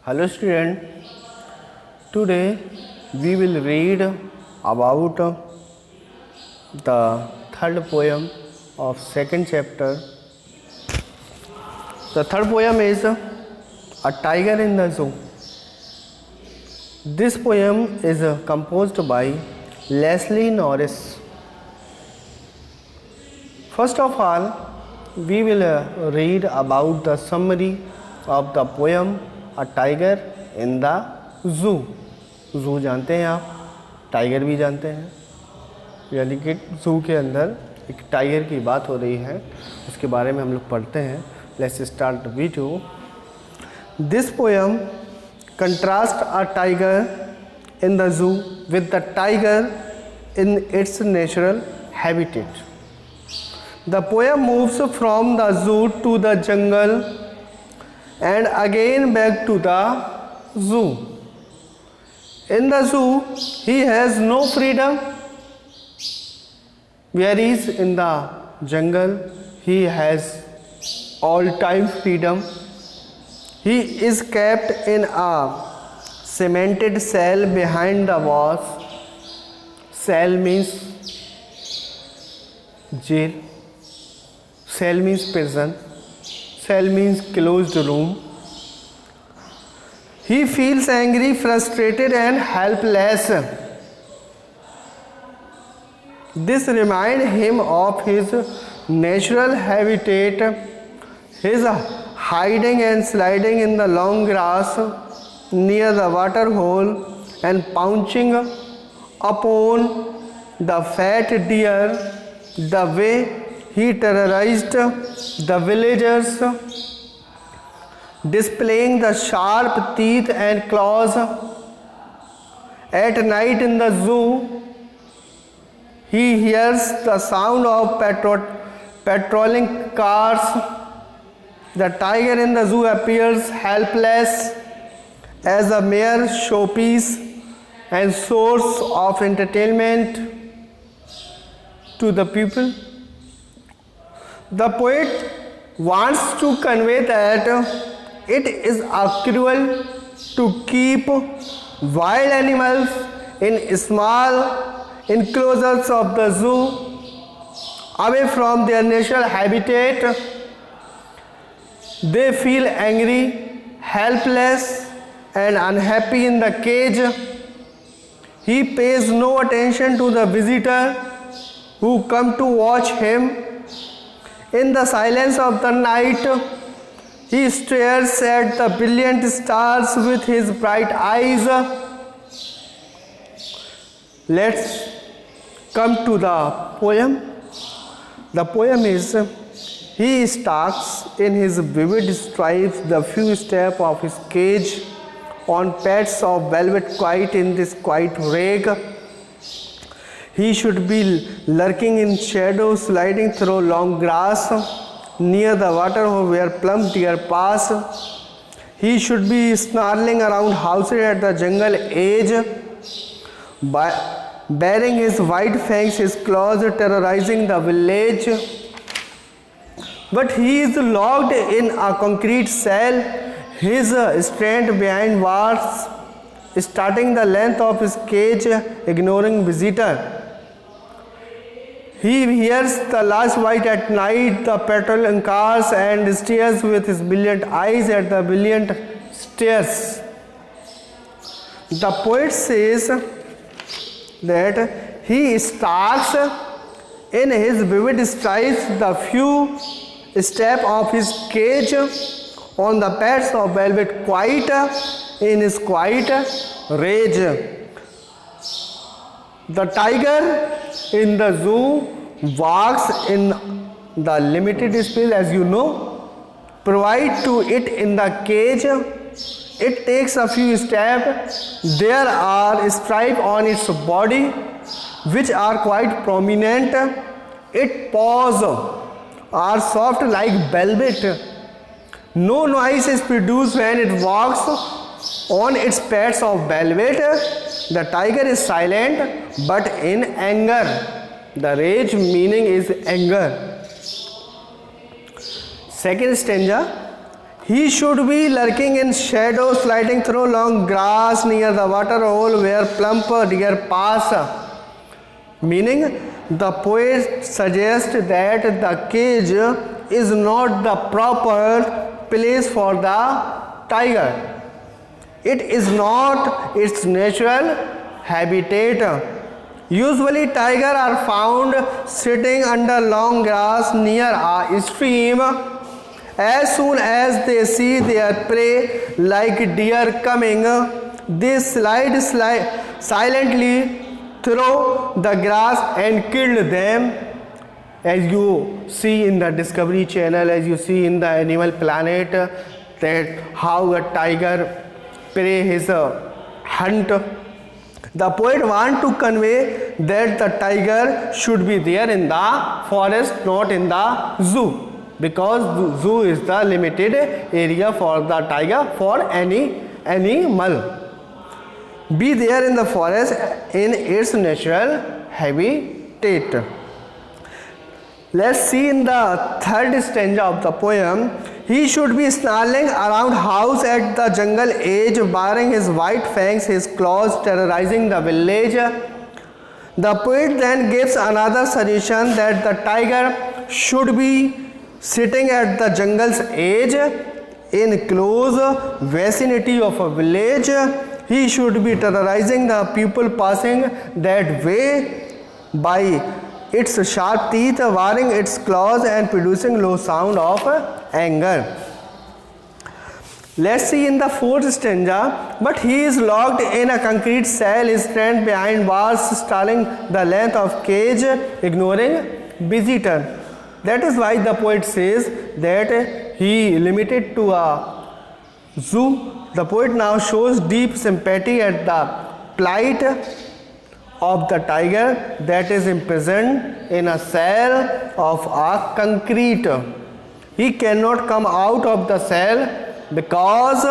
Hello student, today we will read about the third poem of second chapter. The third poem is A Tiger in the Zoo. This poem is composed by Leslie Norris. First of all, we will read about the summary of the poem A Tiger in the Zoo. Zoo जानते हैं आप, tiger भी जानते हैं, यानी कि जू के अंदर एक टाइगर की बात हो रही है, उसके बारे में हम लोग पढ़ते हैं. Let's start the video. This poem contrast a tiger in the zoo with the tiger in its natural habitat. The poem moves from the zoo to the jungle and again back to the zoo. In the zoo, he has no freedom, whereas in the jungle, he has all-time freedom. He is kept in a cemented cell behind the walls. Cell means jail. Cell means prison. Cell means closed room. He feels angry, frustrated and helpless. This reminds him of his natural habitat, his hiding and sliding in the long grass near the water hole and pouncing upon the fat deer, the way he terrorized the villagers, displaying the sharp teeth and claws. At night in the zoo, he hears the sound of patrolling cars. The tiger in the zoo appears helpless as a mere showpiece and source of entertainment to the people. The poet wants to convey that it is cruel to keep wild animals in small enclosures of the zoo away from their natural habitat. They feel angry, helpless and unhappy in the cage. He pays no attention to the visitor who come to watch him. In the silence of the night, he stares at the brilliant stars with his bright eyes. Let's come to the poem. The poem is, he stalks in his vivid stripes the few steps of his cage on pads of velvet quiet in this quiet rag. He should be lurking in shadow, sliding through long grass near the water where plump deer pass. He should be snarling around houses at the jungle edge, baring his white fangs, his claws, terrorizing the village. But he is locked in a concrete cell, his strength behind walls, starting the length of his cage, ignoring visitor. He hears the last white at night, the patrolling cars, and stares with his brilliant eyes at the brilliant stairs. The poet says that he stalks in his vivid stripes the few steps of his cage on the pads of velvet quiet in his quiet rage. The tiger in the zoo walks in the limited space, as you know, provide to it in the cage. It takes a few steps. There are stripes on its body which are quite prominent. Its paws are soft like velvet. No noise is produced when it walks on its pads of velvet. The tiger is silent but in anger. The rage meaning is anger. Second stanza, He should be lurking in shadow, sliding through long grass near the water hole where plump deer pass. Meaning, the poet suggests that the cage is not the proper place for the tiger. It is not its natural habitat. Usually, tigers are found sitting under long grass near a stream. As soon as they see their prey, like deer coming, they slide silently through the grass and kill them. As you see in the Discovery Channel, as you see in the Animal Planet, that how a tiger prey his hunt. The poet wants to convey that the tiger should be there in the forest, not in the zoo. Because zoo is the limited area for the tiger, for any animal. Be there in the forest in its natural habitat. Let's see in the third stanza of the poem. He should be snarling around house at the jungle edge, baring his white fangs, his claws, terrorizing the village. The poet then gives another suggestion that the tiger should be sitting at the jungle's edge in close vicinity of a village. He should be terrorizing the people passing that way by its sharp teeth, baring its claws and producing low sound of anger. Let's see in the fourth stanza. But he is locked in a concrete cell, his strength behind bars, stalling the length of cage, ignoring visitor. That is why the poet says that he limited to a zoo. The poet now shows deep sympathy at the plight of the tiger that is imprisoned in a cell of a concrete. He cannot come out of the cell because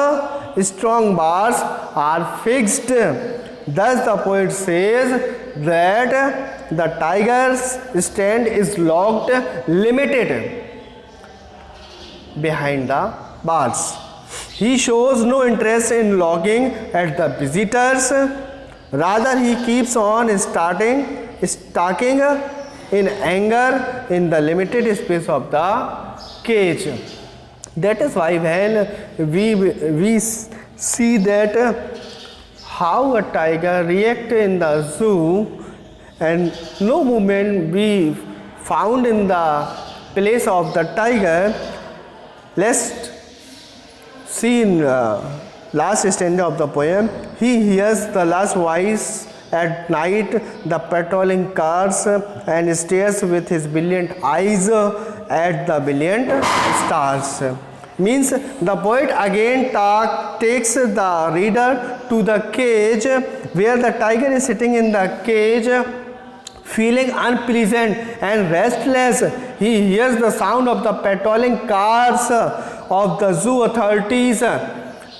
strong bars are fixed. Thus the poet says that the tiger's stand is locked, limited behind the bars. He shows no interest in looking at the visitors. Rather, he keeps on stalking in anger in the limited space of the cage. That is why when we see that how a tiger reacts in the zoo, and no movement we found in the place of the tiger. Let's see in last stanza of the poem. He hears the last voice at night, the patrolling cars, and stares with his brilliant eyes at the brilliant stars. Means the poet again takes the reader to the cage where the tiger is sitting in the cage, feeling unpleasant and restless. He hears the sound of the patrolling cars of the zoo authorities.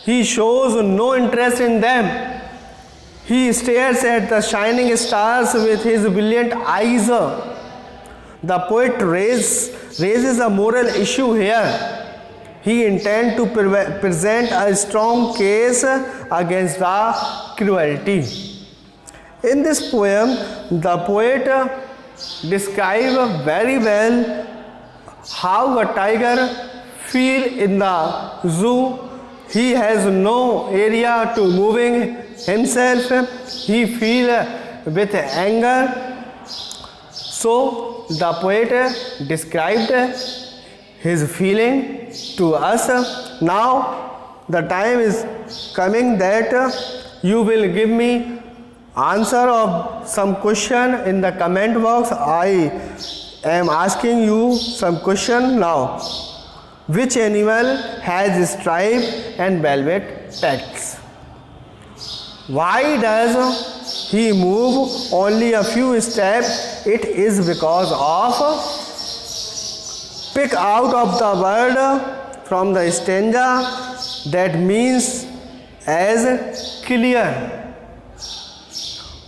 He shows no interest in them. He stares at the shining stars with his brilliant eyes. The poet raises a moral issue here. He intends to present a strong case against the cruelty. In this poem, the poet describes very well how a tiger feels in the zoo. He has no area to moving himself. He feels with anger. So the poet described his feeling to us. Now the time is coming that you will give me answer of some question in the comment box. I am asking you some question now. Which animal has striped and velvet pecks? Why does he move only a few steps? It is because of pick out of the word from the stanza that means as clear.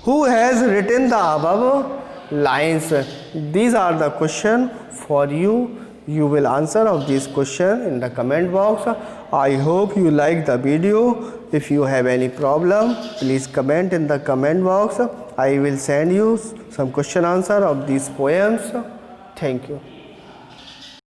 Who has written the above lines? These are the questions for you. You will answer of these questions in the comment box. I hope you like the video. If you have any problem, please comment in the comment box. I will send you some question answer of these poems. Thank you.